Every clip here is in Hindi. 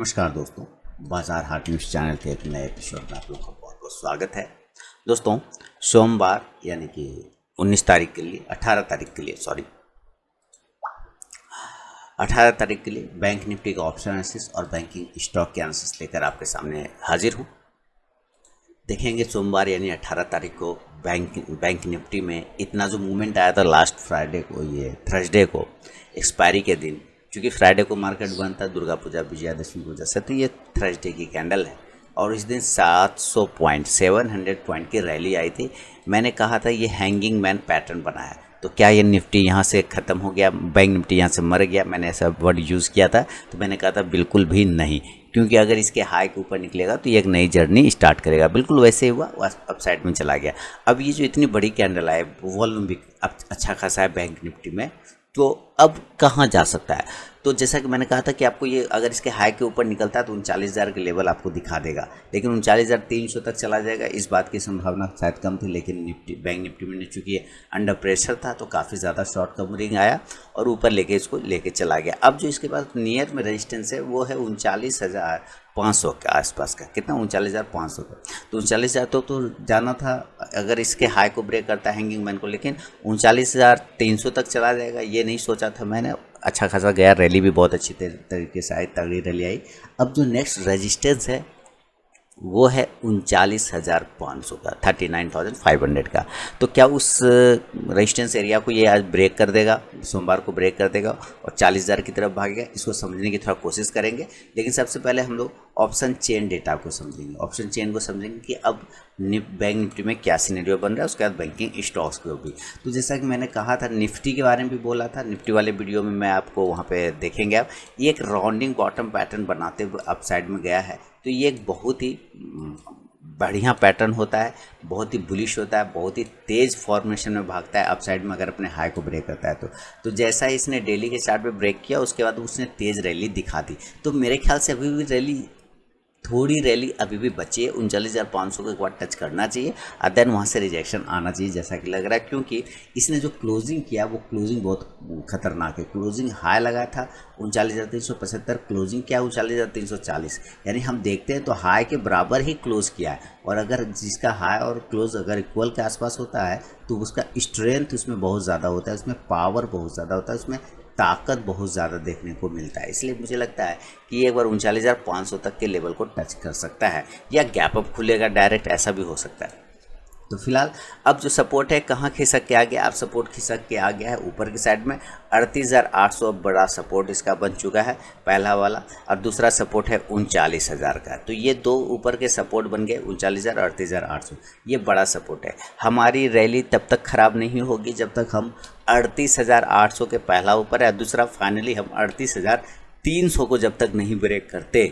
नमस्कार दोस्तों, बाजार हाट न्यूज़ चैनल के एक नए एपिसोड में आप लोगों का बहुत बहुत स्वागत है। दोस्तों, सोमवार यानी कि 19 तारीख के लिए 18 तारीख के लिए 18 तारीख के लिए बैंक निफ्टी का ऑप्शन एनालिसिस और बैंकिंग स्टॉक के एनालिसिस लेकर आपके सामने हाजिर हूँ। देखेंगे सोमवार यानी 18 तारीख को बैंक निफ्टी में इतना जो मूवमेंट आया था लास्ट फ्राइडे को, ये थर्सडे को एक्सपायरी के दिन, क्योंकि फ्राइडे को मार्केट बंद था दुर्गा पूजा विजयादशमी की वजह से, तो ये थर्सडे की कैंडल है और इस दिन 700 पॉइंट 700 पॉइंट की रैली आई थी। मैंने कहा था ये हैंगिंग मैन पैटर्न बना है, तो क्या ये निफ्टी यहाँ से ख़त्म हो गया, बैंक निफ्टी यहाँ से मर गया? मैंने ऐसा वर्ड यूज़ किया था, तो मैंने कहा था बिल्कुल भी नहीं, क्योंकि अगर इसके हाई के ऊपर निकलेगा तो ये एक नई जर्नी स्टार्ट करेगा। बिल्कुल वैसे ही हुआ, अप साइड में चला गया। अब ये जो इतनी बड़ी कैंडल आए, वॉल्यूम भी अच्छा खासा है बैंक निफ्टी में, तो अब कहाँ जा सकता है? तो जैसा कि मैंने कहा था कि आपको ये अगर इसके हाई के ऊपर निकलता है तो 39,000 के लेवल आपको दिखा देगा, लेकिन 39,300 तक चला जाएगा, इस बात की संभावना शायद कम थी। लेकिन बैंक निफ्टी में चूँकि अंडर प्रेशर था तो काफ़ी ज़्यादा शॉर्ट कवरिंग आया और ऊपर लेके इसको लेके चला गया। अब जो इसके पास नियर में रेजिस्टेंस है वो है 39,500 के आसपास का। कितना? 39,500 का। तो 39,000 तो जाना था अगर इसके हाई को ब्रेक करता है हैंगिंग मैन को, लेकिन 39,300 तक चला जाएगा ये नहीं सोचा था मैंने। अच्छा खासा गया, रैली भी बहुत अच्छी तरीके से आई, तगड़ी रैली आई। अब जो नेक्स्ट रेजिस्टेंस है वो है 39,500 का, 39,500 का। तो क्या उस रेजिस्टेंस एरिया को ये आज ब्रेक कर देगा, सोमवार को ब्रेक कर देगा और 40,000 की तरफ भागेगा? इसको समझने की थोड़ा कोशिश करेंगे, लेकिन सबसे पहले हम लोग ऑप्शन चेन डेटा को समझेंगे। ऑप्शन चेन को समझेंगे कि अब बैंक निफ्टी में क्या सिनेरियो बन रहा है, उसके बाद बैंकिंग स्टॉक्स को भी। तो जैसा कि मैंने कहा था, निफ्टी के बारे में भी बोला था, निफ्टी वाले वीडियो में मैं आपको वहाँ पे देखेंगे आप, ये एक राउंडिंग बॉटम पैटर्न बनाते हुए अप साइड में गया है। तो ये एक बहुत ही बढ़िया पैटर्न होता है, बहुत ही बुलिश होता है, बहुत ही तेज़ फॉर्मेशन में भागता है अप साइड में अगर अपने हाई को ब्रेक करता है तो जैसा इसने डेली के चार्ट पे ब्रेक किया उसके बाद उसने तेज़ रैली दिखा दी। तो मेरे ख्याल से अभी भी थोड़ी रैली अभी भी बची है, 39,500 को एक बार टच करना चाहिए और देन वहाँ से रिजेक्शन आना चाहिए जैसा कि लग रहा है, क्योंकि इसने जो क्लोजिंग किया वो क्लोजिंग बहुत खतरनाक है। क्लोजिंग हाई लगाया था 39,375, क्लोजिंग किया 39,340, यानी हम देखते हैं तो हाई के बराबर ही क्लोज किया है। और अगर जिसका हाई और क्लोज अगर इक्वल के आसपास होता है तो उसका स्ट्रेंथ उसमें बहुत ज़्यादा होता है, उसमें पावर बहुत ज़्यादा होता है, उसमें ताकत बहुत ज़्यादा देखने को मिलता है। इसलिए मुझे लगता है कि एक बार 39,500 तक के लेवल को टच कर सकता है या गैप अप खुलेगा डायरेक्ट, ऐसा भी हो सकता है। तो फिलहाल अब जो सपोर्ट है कहाँ खिसक के आ गया? अब सपोर्ट खिसक के आ गया है ऊपर की साइड में 38,800, बड़ा सपोर्ट इसका बन चुका है पहला वाला, और दूसरा सपोर्ट है 39,000 का। तो ये दो ऊपर के सपोर्ट बन गए, 39,000 38,800, ये बड़ा सपोर्ट है। हमारी रैली तब तक ख़राब नहीं होगी जब तक हम 38,800 के पहला ऊपर है, दूसरा फाइनली हम 38,300 को जब तक नहीं ब्रेक करते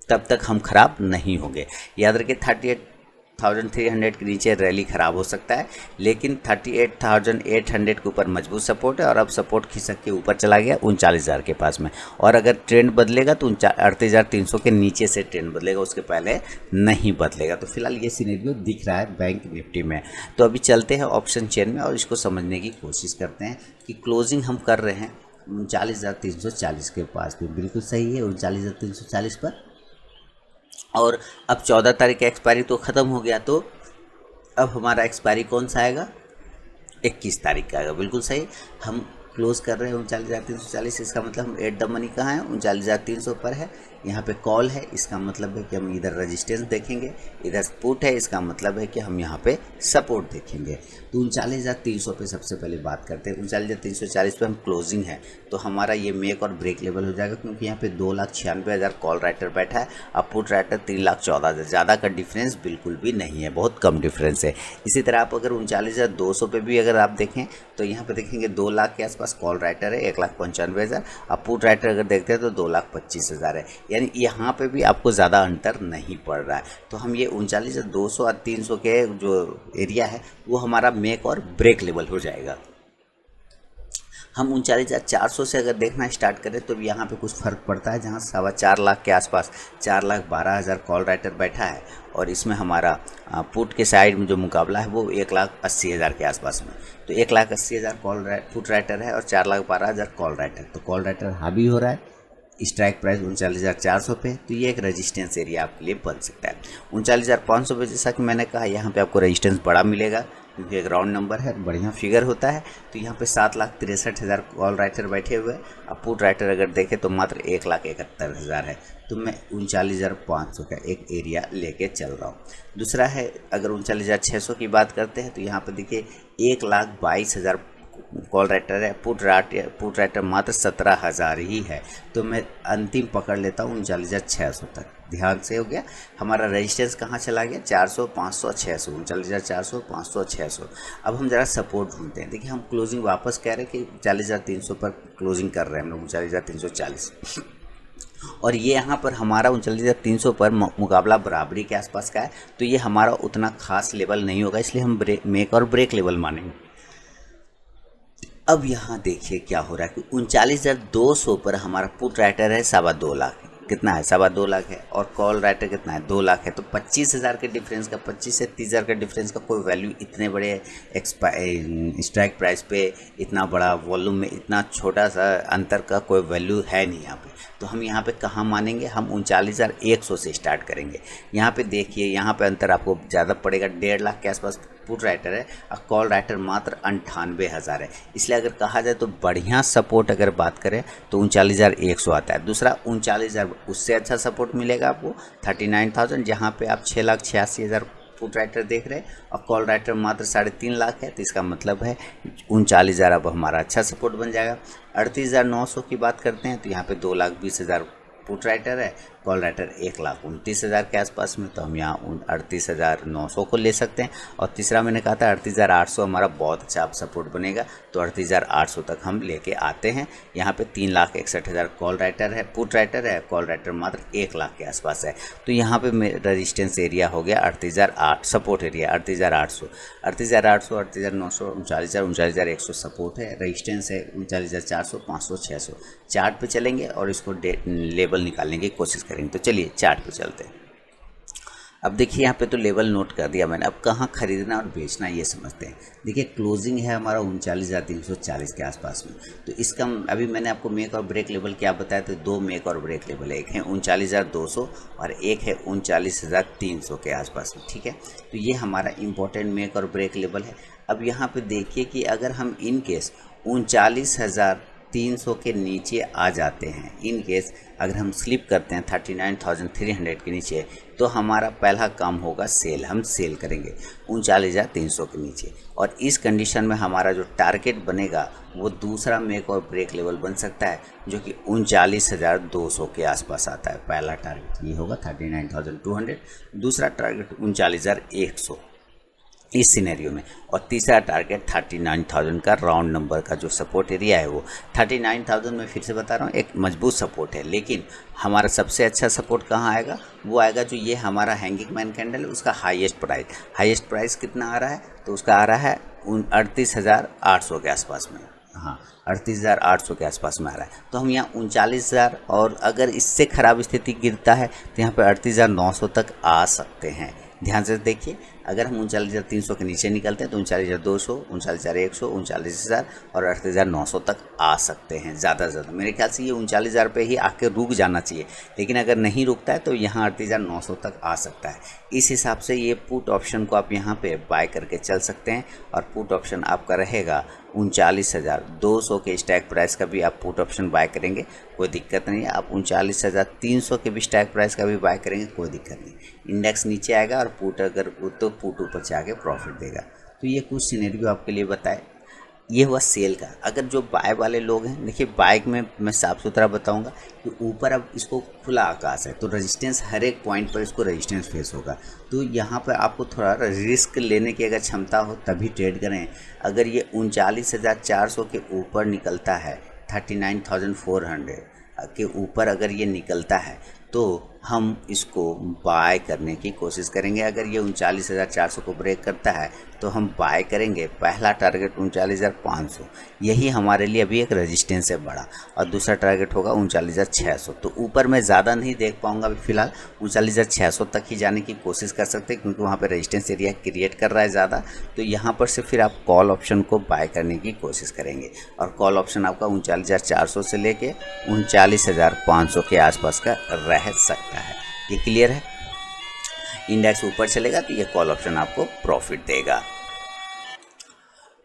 तब तक हम ख़राब नहीं होंगे। याद रखिए 38,300 के नीचे रैली ख़राब हो सकता है, लेकिन 38,800 के ऊपर मजबूत सपोर्ट है और अब सपोर्ट खिसक के ऊपर चला गया 39,000 के पास में। और अगर ट्रेंड बदलेगा तो 38,300 के नीचे से ट्रेंड बदलेगा, उसके पहले नहीं बदलेगा। तो फिलहाल ये सिनेरियो दिख रहा है बैंक निफ्टी में। तो अभी चलते हैं ऑप्शन चेन में और इसको समझने की कोशिश करते हैं कि क्लोजिंग हम कर रहे हैं 39,340 के पास में, बिल्कुल सही है 39,340 पर। और अब 14 तारीख का एक्सपायरी तो ख़त्म हो गया, तो अब हमारा एक्सपायरी कौन सा आएगा? 21 तारीख का आएगा, बिल्कुल सही। हम क्लोज कर रहे हैं 39,340, इसका मतलब हम एट द मनी कहाँ है? 39,300 पर है। यहाँ पे कॉल है, इसका मतलब है कि हम इधर रेजिस्टेंस देखेंगे, इधर पुट है, इसका मतलब है कि हम यहाँ पे सपोर्ट देखेंगे। तो 39,300 पे सबसे पहले बात करते हैं। 39,340 पे हम क्लोजिंग है तो हमारा ये मेक और ब्रेक लेवल हो जाएगा, क्योंकि यहाँ पे 2,96,000 कॉल राइटर बैठा है, अब पुट राइटर 3,14,000, ज़्यादा का डिफरेंस बिल्कुल भी नहीं है, बहुत कम डिफरेंस है। इसी तरह आप अगर 39,200 पे भी अगर आप देखें तो यहाँ पे देखेंगे 2 लाख के आसपास कॉल राइटर है, 1,95,000, अब पुट राइटर अगर देखते हैं तो 2,25,000 है, यानी यहाँ पे भी आपको ज़्यादा अंतर नहीं पड़ रहा है। तो हम ये 39,200 और 300 के जो एरिया है वो हमारा मेक और ब्रेक लेवल हो जाएगा। हम 39,400 से अगर देखना स्टार्ट करें तो यहाँ पे कुछ फ़र्क पड़ता है, जहाँ 4.25 लाख के आसपास 4,12,000 कॉल राइटर बैठा है और इसमें हमारा पुट के साइड में जो मुकाबला है वो 1,80,000 के आसपास में। तो 1,80,000 पुट राइटर है और 4,12,000 कॉल राइटर, तो कॉल राइटर हावी हो रहा है स्ट्राइक प्राइस 39,400 पे, तो ये एक रेजिस्टेंस एरिया आपके लिए बन सकता है। 39,500 पे जैसा कि मैंने कहा यहाँ पे आपको रेजिस्टेंस बड़ा मिलेगा, क्योंकि एक राउंड नंबर है, बढ़िया फिगर होता है। तो यहाँ पे 7,63,000 कॉल राइटर बैठे हुए हैं। अब पुट राइटर अगर देखें तो मात्र 1,71,000 है। तो मैं 39,500 का एक एरिया लेके चल रहा हूँ। दूसरा है, अगर 39,600 की बात करते हैं तो यहाँ पे देखिए 1,22,000 कॉल राइटर है, पुट राइटर मात्र 17,000 ही है। तो मैं अंतिम पकड़ लेता हूँ 39,600 तक। ध्यान से हो गया। हमारा रेजिस्टेंस कहाँ चला गया? 400, 500, 600, 39,400, 500, 600। अब हम जरा सपोर्ट ढूंढते हैं। देखिए हम क्लोजिंग वापस कह रहे हैं कि 39,300 पर क्लोजिंग कर रहे हैं हम लोग, 39,340। और ये यहाँ पर हमारा 39,300 पर मुकाबला बराबरी के आसपास का है। तो ये हमारा उतना खास लेवल नहीं होगा, इसलिए हम मेक और ब्रेक लेवल मानेंगे। अब यहाँ देखिए क्या हो रहा है कि 39,200 पर हमारा पुट राइटर है 2.25 लाख। कितना है? 2.25 लाख है। और कॉल राइटर कितना है? 2 लाख है। तो 25,000 के डिफरेंस का, 25 से 30,000 का डिफरेंस का कोई वैल्यू इतने बड़े स्ट्राइक प्राइस पे, इतना बड़ा वॉल्यूम में इतना छोटा सा अंतर का कोई वैल्यू है नहीं यहाँ पे। तो हम यहाँ पे कहाँ मानेंगे? हम 39,100 से स्टार्ट करेंगे। यहाँ पे देखिए, यहाँ पे अंतर आपको ज़्यादा पड़ेगा, 1.5 लाख के आसपास पुट राइटर है और कॉल राइटर मात्र 98,000 है। इसलिए अगर कहा जाए तो बढ़िया सपोर्ट अगर बात करें तो 39,100 आता है। दूसरा 39,000, उससे अच्छा सपोर्ट मिलेगा आपको 39,000, जहाँ पे आप 6,86,000 पुट राइटर देख रहे हैं और कॉल राइटर मात्र 3.5 लाख है। तो इसका मतलब है 39,000 अब हमारा अच्छा सपोर्ट बन जाएगा। 38,900 की बात करते हैं तो यहाँ पे 2,20,000 पुट राइटर है, कॉल राइटर 1,29,000 के आसपास में। तो हम यहाँ 38,900 को ले सकते हैं। और तीसरा मैंने कहा था 38,800 हमारा बहुत अच्छा सपोर्ट बनेगा। तो 38,800 तक हम लेके आते हैं। यहाँ पे 3,61,000 कॉल राइटर है, पुट राइटर है, कॉल राइटर मात्र 1 लाख के आसपास है। तो यहाँ पे रेजिस्टेंस एरिया हो गया 38,800, सपोर्ट एरिया 38,800, 38,800, 38,900, 39,000, 39,100 सपोर्ट है। रेजिस्टेंस है 39,400, 500, 600। चार्ट पे चलेंगे और इसको लेवल निकालने की कोशिश करेंगे। तो चलिए चार्ट पे चलते हैं। अब देखिए यहाँ पे तो लेवल नोट कर दिया मैंने। अब कहाँ खरीदना और बेचना ये समझते हैं। देखिए क्लोजिंग है हमारा 39,340 के आसपास में। तो इसका अभी मैंने आपको मेक और ब्रेक लेवल क्या बताया, तो 2 मेक और ब्रेक लेवल है। एक है 39,200 और एक है 39,300 के आसपास में। ठीक है, तो ये हमारा इंपॉर्टेंट मेक और ब्रेक लेवल है। अब यहाँ पे देखिए कि अगर हम इन केस 39,300 के नीचे आ जाते हैं, इन केस अगर हम स्लिप करते हैं 39,300 के नीचे, तो हमारा पहला काम होगा सेल। हम सेल करेंगे 39,300 के नीचे। और इस कंडीशन में हमारा जो टारगेट बनेगा वो दूसरा मेक और ब्रेक लेवल बन सकता है, जो कि 39,200 के आसपास आता है। पहला टारगेट ये होगा 39,200, दूसरा टारगेट 39,100 इस सिनेरियो में, और तीसरा टारगेट 39,000 का राउंड नंबर का जो सपोर्ट एरिया है वो 39,000 में फिर से बता रहा हूँ एक मजबूत सपोर्ट है। लेकिन हमारा सबसे अच्छा सपोर्ट कहाँ आएगा? वो आएगा जो ये हमारा हैंगिंग मैन कैंडल, उसका हाईएस्ट प्राइस कितना आ रहा है? तो उसका आ रहा है 38,800 के आसपास में। हाँ, 38,800 के आसपास में आ रहा है। तो हम यहाँ 39,000, और अगर इससे ख़राब स्थिति गिरता है तो यहाँ पे 38,900 तक आ सकते हैं। ध्यान से देखिए, अगर हम 39,300 के नीचे निकलते हैं तो 39,200, 39,100, 39,000 और 38,900 तक आ सकते हैं। ज़्यादा से ज़्यादा मेरे ख्याल से ये 39,000 पे ही आके रुक जाना चाहिए। लेकिन अगर नहीं रुकता है तो यहाँ 38,900 तक आ सकता है। इस हिसाब से ये पुट ऑप्शन को आप यहाँ पे बाय करके चल सकते हैं। और पुट ऑप्शन आपका रहेगा 39,200 के स्ट्राइक प्राइस का भी आप पुट ऑप्शन बाय करेंगे, कोई दिक्कत नहीं है। आप 39,300 के भी स्ट्राइक प्राइस का भी बाय करेंगे, कोई दिक्कत नहीं। इंडेक्स नीचे आएगा और पुट अगर तो पुट ऊपर से आके प्रॉफिट देगा। तो ये कुछ सिनेरियो आपके लिए बताए। ये हुआ सेल का। अगर जो बाय वाले लोग हैं, देखिए बाइक में मैं साफ सुथरा बताऊंगा कि ऊपर अब इसको खुला आकाश है, तो रेजिस्टेंस हर एक पॉइंट पर इसको रेजिस्टेंस फेस होगा। तो यहाँ पर आपको थोड़ा रिस्क लेने की अगर क्षमता हो तभी ट्रेड करें। अगर ये 39,400 के ऊपर निकलता है, 39,400 के ऊपर अगर ये निकलता है, तो हम इसको बाय करने की कोशिश करेंगे। अगर ये 39,400 को ब्रेक करता है तो हम बाय करेंगे। पहला टारगेट 39,500, यही हमारे लिए अभी एक रेजिस्टेंस है बड़ा, और दूसरा टारगेट होगा 39,600। तो ऊपर मैं ज़्यादा नहीं देख पाऊंगा अभी फ़िलहाल, 39,600 तक ही जाने की कोशिश कर सकते हैं, क्योंकि वहाँ पे रेजिस्टेंस एरिया क्रिएट कर रहा है ज़्यादा। तो यहाँ पर से फिर आप कॉल ऑप्शन को बाय करने की कोशिश करेंगे, और कॉल ऑप्शन आपका 39,400 से लेके 39,500 के आसपास का रह सकता है। ये क्लियर है? इंडेक्स ऊपर चलेगा तो ये कॉल ऑप्शन आपको प्रॉफिट देगा,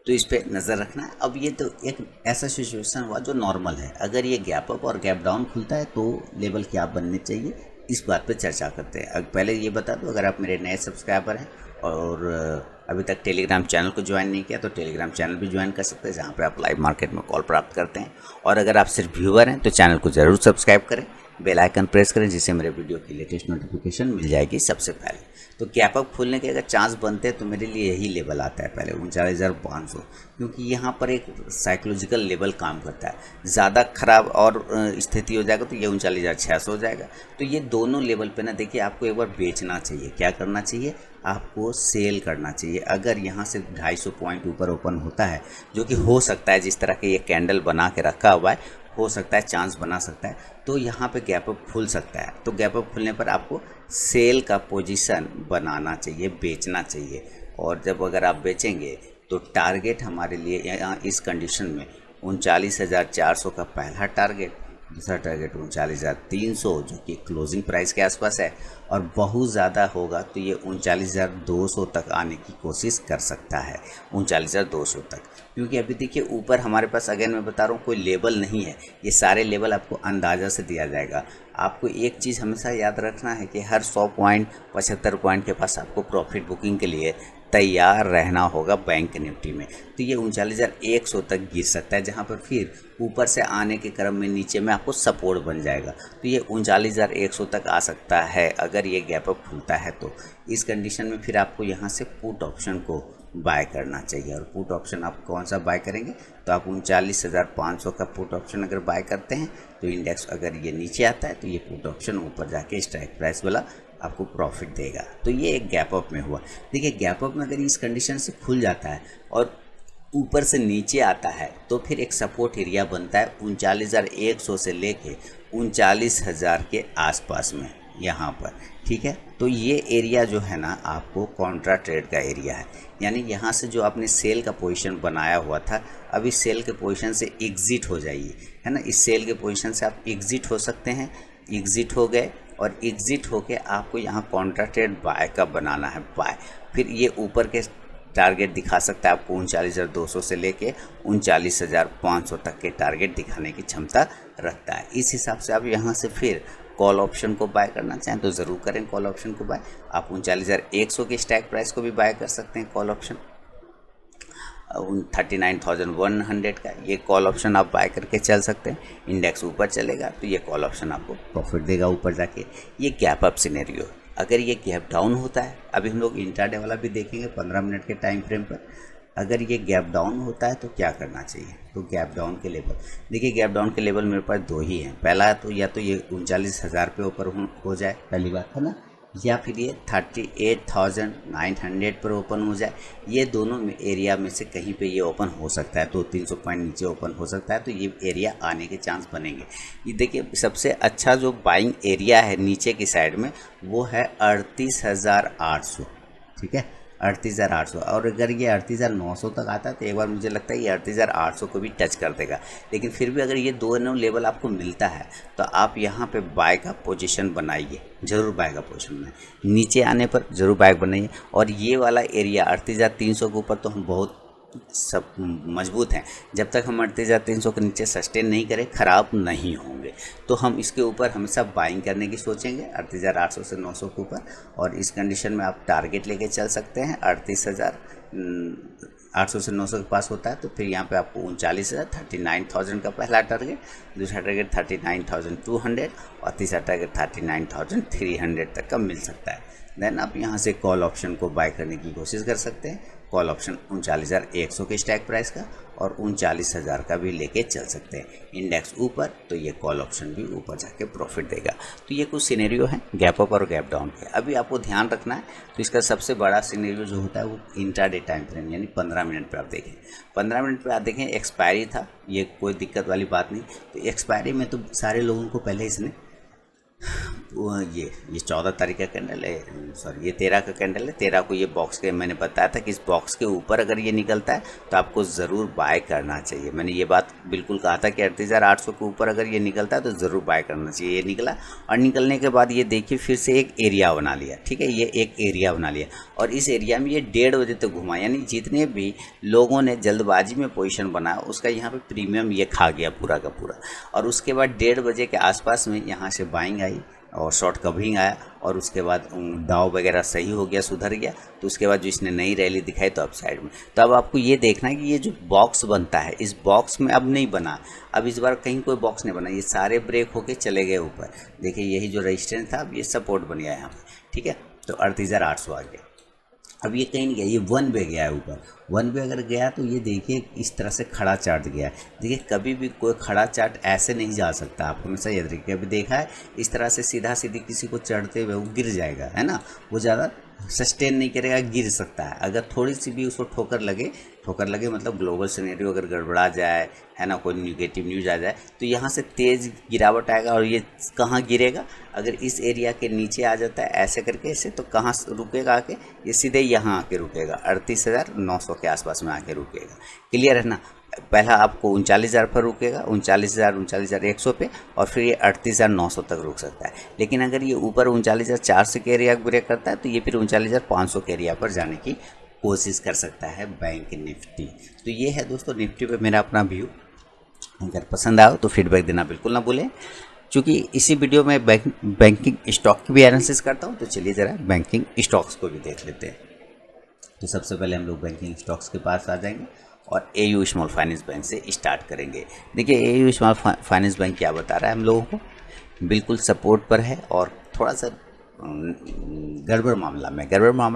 तो इस पे नज़र रखना है। अब ये तो एक ऐसा सिचुएशन हुआ जो नॉर्मल है। अगर ये गैप अप और गैप डाउन खुलता है तो लेवल क्या बनने चाहिए, इस बात पे चर्चा करते हैं। अब पहले ये बता दो, अगर आप मेरे नए सब्सक्राइबर हैं और अभी तक टेलीग्राम चैनल को ज्वाइन नहीं किया तो टेलीग्राम चैनल भी ज्वाइन कर सकते हैं, जहाँ पे आप लाइव मार्केट में कॉल प्राप्त करते हैं। और अगर आप सिर्फ व्यूअर हैं तो चैनल को ज़रूर सब्सक्राइब करें, बेल आइकन प्रेस करें, जिससे मेरे वीडियो की लेटेस्ट नोटिफिकेशन मिल जाएगी सबसे पहले। तो गैप अप खुलने के अगर चांस बनते हैं तो मेरे लिए यही लेवल आता है पहले 39,500, क्योंकि यहाँ पर एक साइकोलॉजिकल लेवल काम करता है। ज़्यादा खराब और स्थिति हो जाएगा तो ये 39,600 हो जाएगा। तो ये दोनों लेवल पे ना देखिए, आपको एक बार बेचना चाहिए। क्या करना चाहिए? आपको सेल करना चाहिए। अगर यहाँ से 250 पॉइंट ऊपर ओपन होता है, जो कि हो सकता है, जिस तरह के ये कैंडल बना के रखा हुआ है, हो सकता है, चांस बना सकता है, तो यहाँ पे गैप अप खुल सकता है। तो गैप अप खुलने पर आपको सेल का पोजीशन बनाना चाहिए, बेचना चाहिए। और जब अगर आप बेचेंगे तो टारगेट हमारे लिए यहाँ इस कंडीशन में 39,400 का पहला टारगेट, दूसरा टारगेट 39,300 जो कि क्लोजिंग प्राइस के आसपास है, और बहुत ज़्यादा होगा तो ये 39,200 तक आने की कोशिश कर सकता है, 39,200 तक। क्योंकि अभी देखिए ऊपर हमारे पास, अगेन मैं बता रहा हूँ, कोई लेवल नहीं है। ये सारे लेवल आपको अंदाज़ा से दिया जाएगा। आपको एक चीज़ हमेशा याद रखना है कि हर 100 पॉइंट 75 पॉइंट के पास आपको प्रॉफिट बुकिंग के लिए तैयार रहना होगा बैंक निफ्टी में। तो ये 39,100 तक गिर सकता है, जहाँ पर फिर ऊपर से आने के क्रम में नीचे में आपको सपोर्ट बन जाएगा। तो ये 39,100 तक आ सकता है अगर ये गैप अप खुलता है। तो इस कंडीशन में फिर आपको यहाँ से पुट ऑप्शन को बाय करना चाहिए। और पुट ऑप्शन आप कौन सा बाय करेंगे? तो आप 39,500 का पुट ऑप्शन अगर बाय करते हैं तो इंडेक्स अगर ये नीचे आता है तो ये पुट ऑप्शन ऊपर जाके स्ट्राइक प्राइस वाला आपको प्रॉफिट देगा। तो ये एक गैप अप में हुआ। देखिए गैप अप में अगर इस कंडीशन से खुल जाता है और ऊपर से नीचे आता है तो फिर एक सपोर्ट एरिया बनता है 39,100 से लेके 39,000 के आसपास में यहाँ पर, ठीक है। तो ये एरिया जो है ना आपको कॉन्ट्रा ट्रेड का एरिया है, यानी यहाँ से जो आपने सेल का पोजीशन बनाया हुआ था, अब इस सेल के पोजीशन से एग्ज़िट हो जाइए, है ना। इस सेल के पोजीशन से आप एग्ज़िट हो सकते हैं। एग्ज़िट हो गए और एग्ज़िट होके आपको यहाँ कॉन्ट्रा ट्रेड बाय का बनाना है, बाय। फिर ये ऊपर के टारगेट दिखा सकता है आपको 39,200 से लेके 39,500 तक के टारगेट दिखाने की क्षमता रखता है। इस हिसाब से आप यहाँ से फिर कॉल ऑप्शन को बाय करना चाहें तो ज़रूर करें कॉल ऑप्शन को बाय। आप 39,100 के स्टैक प्राइस को भी बाय कर सकते हैं कॉल ऑप्शन। 39,100 का ये कॉल ऑप्शन आप बाय करके चल सकते हैं। इंडेक्स ऊपर चलेगा तो ये कॉल ऑप्शन आपको प्रॉफिट देगा ऊपर जाके। ये गैप अप सिनेरियो। अगर ये गैप डाउन होता है, अभी हम लोग इंट्राडे वाला भी देखेंगे 15 मिनट के टाइम फ्रेम पर, अगर ये गैप डाउन होता है तो क्या करना चाहिए? तो गैप डाउन के लेवल देखिए, गैप डाउन के लेवल मेरे पास दो ही हैं। पहला तो या तो ये 39,000 पे ऊपर हो जाए, पहली बात है ना, या फिर ये 38,900 पर ओपन हो जाए। ये दोनों एरिया में से कहीं पे ये ओपन हो सकता है, तो 300 पॉइंट नीचे ओपन हो सकता है, तो ये एरिया आने के चांस बनेंगे। ये देखिए सबसे अच्छा जो बाइंग एरिया है नीचे की साइड में वो है 38,800, ठीक है, 38,800। और अगर ये 38,900 तक आता है तो एक बार मुझे लगता है ये 38,800 को भी टच कर देगा। लेकिन फिर भी अगर ये दोनों लेवल आपको मिलता है तो आप यहाँ पे बाय का पोजीशन बनाइए, ज़रूर बाय का पोजीशन बनाइए। नीचे आने पर ज़रूर बाय बनाइए। और ये वाला एरिया 38,300 के ऊपर तो हम बहुत सब मजबूत हैं। जब तक हम 38,300 के नीचे सस्टेन नहीं करें, ख़राब नहीं होंगे, तो हम इसके ऊपर हमेशा बाइंग करने की सोचेंगे 38,800 से 900 के ऊपर। और इस कंडीशन में आप टारगेट लेके चल सकते हैं। 38,800 से 900 के पास होता है तो फिर यहाँ पे आपको 39,000 का पहला टारगेट, दूसरा टारगेट 39,200 और तीसरा टारगेट 39,300 तक का मिल सकता है। देन आप यहाँ से कॉल ऑप्शन को बाय करने की कोशिश कर सकते हैं। कॉल ऑप्शन 39,100 के स्ट्राइक प्राइस का और 39,000 का भी लेके चल सकते हैं। इंडेक्स ऊपर तो ये कॉल ऑप्शन भी ऊपर जाके प्रॉफिट देगा। तो ये कुछ सिनेरियो है गैप अप और गैप डाउन के। अभी आपको ध्यान रखना है, तो इसका सबसे बड़ा सिनेरियो जो होता है वो इंट्राडे टाइम फ्रेम यानी 15 मिनट पर आप देखें। 15 मिनट पर आप देखें एक्सपायरी था, ये कोई दिक्कत वाली बात नहीं। तो एक्सपायरी में तो सारे लोगों को पहले इसने ये 14 तारीख का कैंडल है, सॉरी ये 13 का कैंडल है। 13 को ये बॉक्स के मैंने बताया था कि इस बॉक्स के ऊपर अगर ये निकलता है तो आपको ज़रूर बाय करना चाहिए। मैंने ये बात बिल्कुल कहा था कि 38,800 के ऊपर अगर ये निकलता है तो ज़रूर बाय करना चाहिए। ये निकला और निकलने के बाद ये देखिए फिर से एक एरिया बना लिया, ठीक है, ये एक एरिया बना लिया और इस एरिया में ये 1:30 बजे तक घुमा, यानी जितने भी लोगों ने जल्दबाजी में पोजीशन बनाया उसका यहाँ पे प्रीमियम ये खा गया पूरा का पूरा। और उसके बाद 1:30 बजे के आसपास में यहाँ से बाइंग आई और शॉर्ट कवरिंग आया और उसके बाद डाउ वगैरह सही हो गया, सुधर गया। तो उसके बाद जो इसने नई रैली दिखाई तो अब साइड में, तो अब आपको ये देखना है कि ये जो बॉक्स बनता है इस बॉक्स में अब नहीं बना, अब इस बार कहीं कोई बॉक्स नहीं बना, ये सारे ब्रेक होके चले गए ऊपर। देखिए यही जो रेजिस्टेंस था अब ये सपोर्ट बन गया यहाँ पे, ठीक है। तो 38,800 आ गया। अब ये कहीं नहीं गया, ये 1 पे गया है ऊपर। 1 पे अगर गया तो ये देखिए इस तरह से खड़ा चार्ट गया है। देखिए कभी भी कोई खड़ा चार्ट ऐसे नहीं जा सकता, आप हमेशा याद रखिए। अभी देखा है इस तरह से सीधा सीधी किसी को चढ़ते हुए वो गिर जाएगा, है ना, वो ज़्यादा सस्टेन नहीं करेगा, गिर सकता है। अगर थोड़ी सी भी उसको ठोकर लगे मतलब ग्लोबल सिनेरियो अगर गड़बड़ा जाए, है ना, कोई नेगेटिव न्यूज़ आ जाए तो यहाँ से तेज़ गिरावट आएगा। और ये कहाँ गिरेगा, अगर इस एरिया के नीचे आ जाता है ऐसे करके ऐसे, तो कहाँ रुकेगा आके, ये सीधे यहाँ आके रुकेगा 38,900 के आसपास में आके रुकेगा। क्लियर है ना। पहला आपको 39,000 पर रुकेगा, 39,100 पे, और फिर ये 38,900 तक रुक सकता है। लेकिन अगर ये ऊपर 39,400 के एरिया ब्रेक करता है तो ये फिर 39,500 के एरिया पर जाने की कोशिश कर सकता है बैंक निफ्टी। तो ये है दोस्तों निफ्टी पे मेरा अपना व्यू। अगर पसंद आए तो फीडबैक देना बिल्कुल ना भूलें, क्योंकि इसी वीडियो में बैंकिंग स्टॉक की भी एनालिसिस करता हूँ। तो चलिए ज़रा बैंकिंग स्टॉक्स को भी देख लेते हैं। तो सबसे पहले हम लोग बैंकिंग स्टॉक्स के पास आ जाएंगे और एयू स्मॉल फाइनेंस बैंक से स्टार्ट करेंगे। देखिए एयू स्मॉल फाइनेंस बैंक क्या बता रहा है हम लोगों को, बिल्कुल सपोर्ट पर है और थोड़ा सा गड़बड़ मामला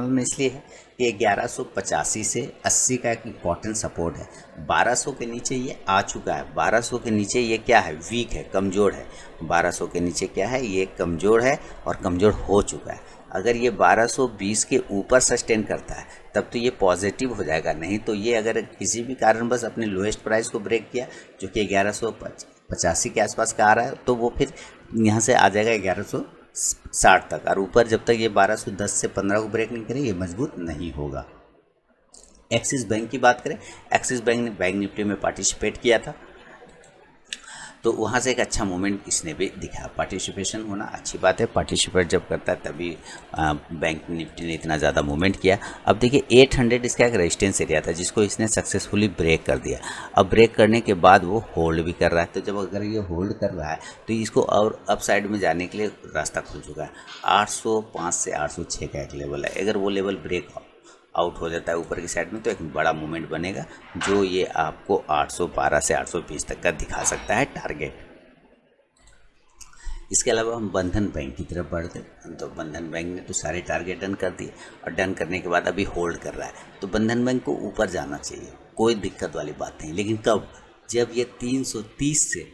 में इसलिए है कि 1185 से 80 का एक इम्पॉर्टेंट सपोर्ट है। 1200 के नीचे ये आ चुका है, 1200 के नीचे ये क्या है, वीक है, कमज़ोर है। 1200 के नीचे क्या है, ये कमज़ोर है और कमज़ोर हो चुका है। अगर ये 1220 के ऊपर सस्टेन करता है तब तो ये पॉजिटिव हो जाएगा, नहीं तो ये अगर किसी भी कारणवश अपने लोएस्ट प्राइस को ब्रेक किया जो कि 1185 के आसपास का आ रहा है, तो वो फिर यहाँ से आ जाएगा 1160 तक। और ऊपर जब तक ये 1210 से 15 को ब्रेक नहीं करे ये मजबूत नहीं होगा। एक्सिस बैंक की बात करें, एक्सिस बैंक ने बैंक निफ्टी में पार्टिसिपेट किया था, तो वहाँ से एक अच्छा मूवमेंट इसने भी दिखाया। पार्टिसिपेशन होना अच्छी बात है, पार्टिसिपेट जब करता है तभी बैंक निफ्टी ने इतना ज़्यादा मूवमेंट किया। अब देखिए 800 इसका एक रेजिस्टेंस एरिया था जिसको इसने सक्सेसफुली ब्रेक कर दिया। अब ब्रेक करने के बाद वो होल्ड भी कर रहा है, तो जब अगर ये होल्ड कर रहा है तो इसको और अप साइड में जाने के लिए रास्ता खुल चुका है। 805 से 806 का एक लेवल है, अगर वो लेवल ब्रेक आउट हो जाता है ऊपर की साइड में तो एक बड़ा मूवमेंट बनेगा जो ये आपको 812 से 820 तक का दिखा सकता है टारगेट। इसके अलावा हम बंधन बैंक की तरफ बढ़ते हैं, तो बंधन बैंक ने तो सारे टारगेट डन कर दिए और डन करने के बाद अभी होल्ड कर रहा है। तो बंधन बैंक को ऊपर जाना चाहिए, कोई दिक्कत वाली बात नहीं, लेकिन कब, जब ये 330 से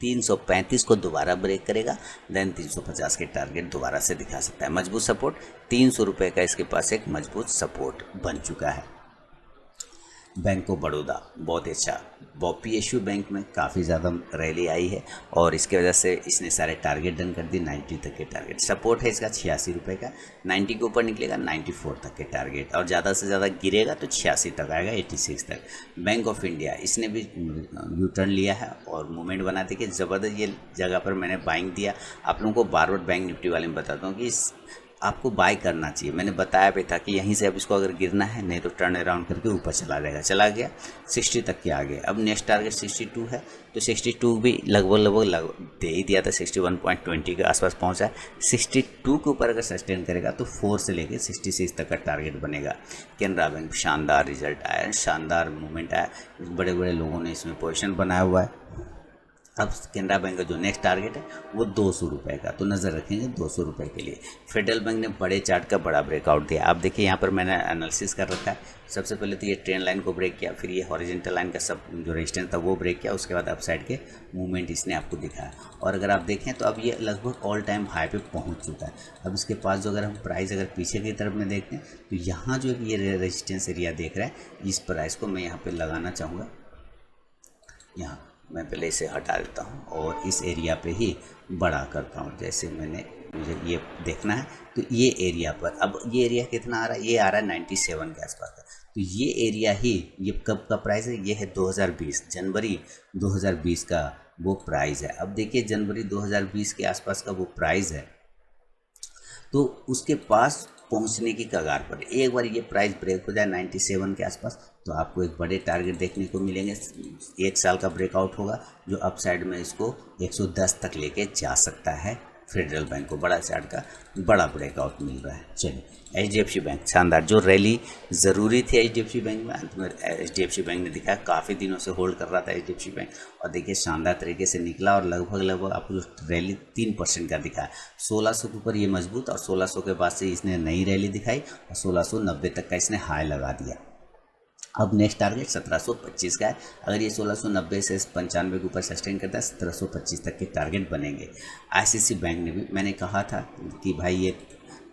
335 को दोबारा ब्रेक करेगा, देन 350 के टारगेट दोबारा से दिखा सकता है। मजबूत सपोर्ट 300 रुपये का इसके पास एक मजबूत सपोर्ट बन चुका है। बैंक ऑफ बड़ौदा बहुत अच्छा, PSU बैंक में काफ़ी ज़्यादा रैली आई है और इसके वजह से इसने सारे टारगेट डन कर दिए। 90 तक के टारगेट सपोर्ट है इसका 86 रुपये का, 90 के ऊपर निकलेगा 94 तक के टारगेट, और ज़्यादा से ज़्यादा गिरेगा तो 86 तक आएगा, 86 तक। बैंक ऑफ इंडिया इसने भी यू टर्न लिया है और मूवमेंट बना देखिए ज़बरदस्त। ये जगह पर मैंने बाइंग दिया, आप लोगों को बार बार बैंक निफ्टी वाले में बताता हूँ कि आपको बाय करना चाहिए। मैंने बताया भी था कि यहीं से अब इसको अगर गिरना है, नहीं तो टर्न अराउंड करके ऊपर चला जाएगा। चला गया 60 तक के आगे, अब नेक्स्ट टारगेट 62 है, तो 62 भी लगभग दे ही दिया था, 61.20 के आसपास पहुंचा है। 62 के ऊपर अगर सस्टेन करेगा तो 4 से लेकर 66 तक का टारगेट बनेगा। कैनरा बैंक शानदार रिजल्ट आया, शानदार मूवमेंट आया, बड़े बड़े लोगों ने इसमें पोजिशन बनाया हुआ है। अब कैनरा बैंक का जो नेक्स्ट टारगेट है वो 200 रुपये का, तो नज़र रखेंगे 200 रुपये के लिए। फेडरल बैंक ने बड़े चार्ट का बड़ा ब्रेकआउट दिया। आप देखिए यहाँ पर मैंने एनालिसिस कर रखा है। सबसे पहले तो ये ट्रेंड लाइन को ब्रेक किया, फिर ये हॉरिजॉन्टल लाइन का सब जो रेजिस्टेंस था वो ब्रेक किया, उसके बाद अपसाइड के मूवमेंट इसने आपको दिखाया। और अगर आप देखें तो अब ये लगभग ऑल टाइम हाई पे पहुँच चुका है। अब इसके पास जो अगर हम प्राइस अगर पीछे की तरफ में देखते हैं तो यहाँ जो ये रेजिस्टेंस एरिया देख रहे हैं, इस प्राइस को मैं यहाँ पर लगाना चाहूँगा। यहाँ मैं पहले इसे हटा देता हूँ और इस एरिया पे ही बड़ा करता हूँ। जैसे मुझे ये देखना है तो ये एरिया पर, अब ये एरिया कितना आ रहा है, ये आ रहा है 97 के आसपास का। तो ये एरिया ही, ये कब का प्राइस है, ये है 2020 जनवरी 2020 का वो प्राइस है। अब देखिए जनवरी 2020 के आसपास का वो प्राइस है, तो उसके पास पहुंचने की कगार पर। एक बार ये प्राइस ब्रेक हो जाए 97 के आसपास तो आपको एक बड़े टारगेट देखने को मिलेंगे। एक साल का ब्रेकआउट होगा जो अपसाइड में इसको 110 तक लेके जा सकता है। फेडरल बैंक को बड़ा चार्ट का बड़ा ब्रेकआउट मिल रहा है। चलिए HDFC बैंक, शानदार जो रैली ज़रूरी थी HDFC बैंक में, अंत में HDFC बैंक ने दिखाया। काफ़ी दिनों से होल्ड कर रहा था HDFC बैंक और देखिए शानदार तरीके से निकला और लगभग आपको रैली 3% का दिखा। 1600 के ऊपर ये मजबूत और 1600 के बाद से इसने नई रैली दिखाई और 1690 तक का इसने हाई लगा दिया। अब नेक्स्ट टारगेट 1725 का है। अगर ये 1690 से 95 के ऊपर सस्टेन करता है 1725 तक के टारगेट बनेंगे। ICICI बैंक ने भी, मैंने कहा था कि भाई ये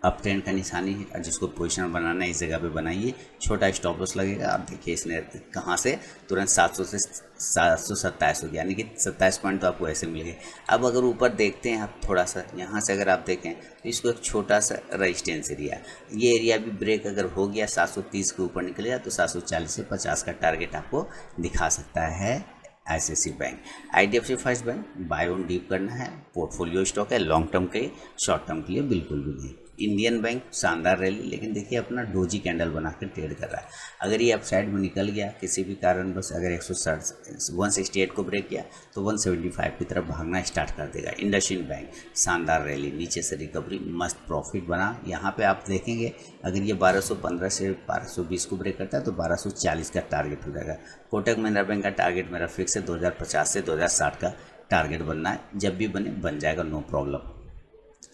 अप ट्रेंड का निशानी है, जिसको पोजीशन बनाना है इस जगह पे बनाइए, छोटा स्टॉप लॉस लगेगा। अब देखिए इसने कहाँ से तुरंत 700 से 727 हो गया, यानी कि 27 पॉइंट तो आपको ऐसे मिल गए। अब अगर ऊपर देखते हैं आप थोड़ा सा, यहाँ से अगर आप देखें तो इसको एक छोटा सा रेजिस्टेंस एरिया, ये एरिया भी ब्रेक अगर हो गया 730 के ऊपर निकलेगा तो 740 से 50 का टारगेट आपको दिखा सकता है ICICI bank. IDFC first bank buy on dip करना है, पोर्टफोलियो स्टॉक है, लॉन्ग टर्म के, शॉर्ट टर्म के लिए बिल्कुल भी नहीं। इंडियन बैंक शानदार रैली, लेकिन देखिए अपना डोजी कैंडल बना कर ट्रेड कर रहा है। अगर ये अपसाइड में निकल गया किसी भी कारण बस, अगर 168 को ब्रेक किया तो 175 की तरफ भागना स्टार्ट कर देगा। इंडसइंड बैंक शानदार रैली, नीचे से रिकवरी, मस्त प्रॉफिट बना। यहाँ पे आप देखेंगे अगर ये 1215 से 1220 को ब्रेक करता है तो 1240 का टारगेट हो जाएगा। कोटक महिंद्रा बैंक का टारगेट मेरा फिक्स है 2050 से 2060 का टारगेट बनना है। जब भी बन जाएगा, नो प्रॉब्लम।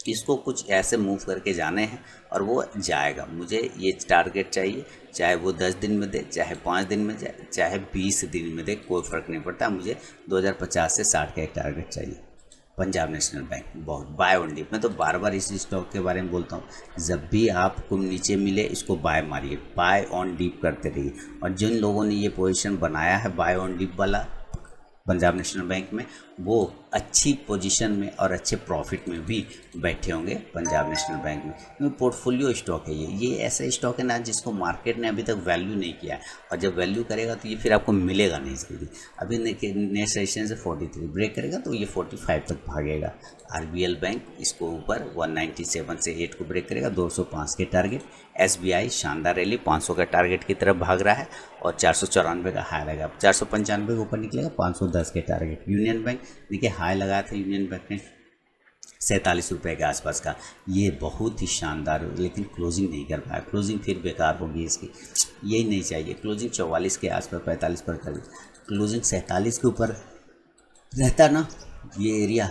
इसको कुछ ऐसे मूव करके जाने हैं और वो जाएगा। मुझे ये टारगेट चाहिए, चाहे वो 10 दिन में दे, चाहे 5 दिन में जाए, चाहे 20 दिन में दे, कोई फ़र्क नहीं पड़ता। मुझे 2050 से 60 का एक टारगेट चाहिए। पंजाब नेशनल बैंक बहुत बाय ऑन डीप, मैं तो बार बार इस स्टॉक के बारे में बोलता हूँ। जब भी आपको नीचे मिले इसको बाय मारिए, बाय ऑन डीप करते रहिए। और जिन लोगों ने ये पोजीशन बनाया है बाय ऑन डीप वाला पंजाब नेशनल बैंक में, वो अच्छी पोजीशन में और अच्छे प्रॉफिट में भी बैठे होंगे पंजाब नेशनल बैंक में, क्योंकि पोर्टफोलियो स्टॉक है ये ऐसा स्टॉक है ना जिसको मार्केट ने अभी तक वैल्यू नहीं किया है, और जब वैल्यू करेगा तो ये फिर आपको मिलेगा नहीं जल्दी। अभी नेक्स्ट रेजिस्टेंस से 43 ब्रेक करेगा तो ये 45 तक भागेगा। RBL बैंक इसको ऊपर 197 से 8 को ब्रेक करेगा, 205 के टारगेट। SBI शानदार रैली 500 का टारगेट की तरफ भाग रहा है और 494 का हाई लगा, 495 के ऊपर निकलेगा, 510 के टारगेट। यूनियन बैंक देखिए हाई लगाया था यूनियन बैंक ने 47 रुपये के आसपास का, ये बहुत ही शानदार, लेकिन क्लोजिंग नहीं कर पाया। क्लोजिंग फिर बेकार होगी इसकी, यही नहीं चाहिए। क्लोजिंग 44 के आसपास 45 पर कर, क्लोजिंग 47 के ऊपर रहता ना ये एरिया,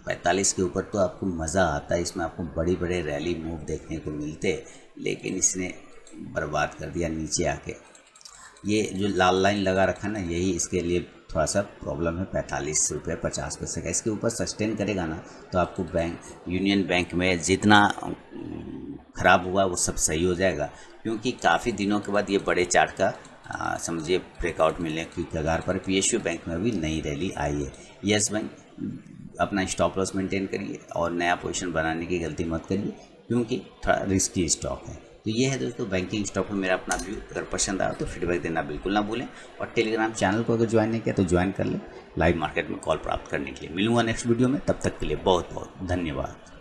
45 के ऊपर तो आपको मज़ा आता है, इसमें आपको बड़े बड़े रैली मूव देखने को मिलते, लेकिन इसने बर्बाद कर दिया नीचे आके। ये जो लाल लाइन लगा रखा ना, यही इसके लिए थोड़ा सा प्रॉब्लम है। 45 रुपये 50 पैसे का, इसके ऊपर सस्टेन करेगा ना तो आपको बैंक यूनियन बैंक में जितना ख़राब हुआ वो सब सही हो जाएगा, क्योंकि काफ़ी दिनों के बाद ये बड़े चार्ट का समझिए ब्रेकआउट मिलने की कगार पर। PSU बैंक में भी नई रैली आई है। यस बैंक अपना स्टॉप लॉस मेंटेन करिए और नया पोजीशन बनाने की गलती मत करिए, क्योंकि थोड़ा रिस्की स्टॉक है। तो ये है दोस्तों बैंकिंग स्टॉक में मेरा अपना व्यू। अगर पसंद आया तो फीडबैक देना बिल्कुल ना भूलें, और टेलीग्राम चैनल को अगर ज्वाइन नहीं किया तो ज्वाइन कर लें लाइव मार्केट में कॉल प्राप्त करने के लिए। मिलूंगा नेक्स्ट वीडियो में, तब तक के लिए बहुत बहुत धन्यवाद।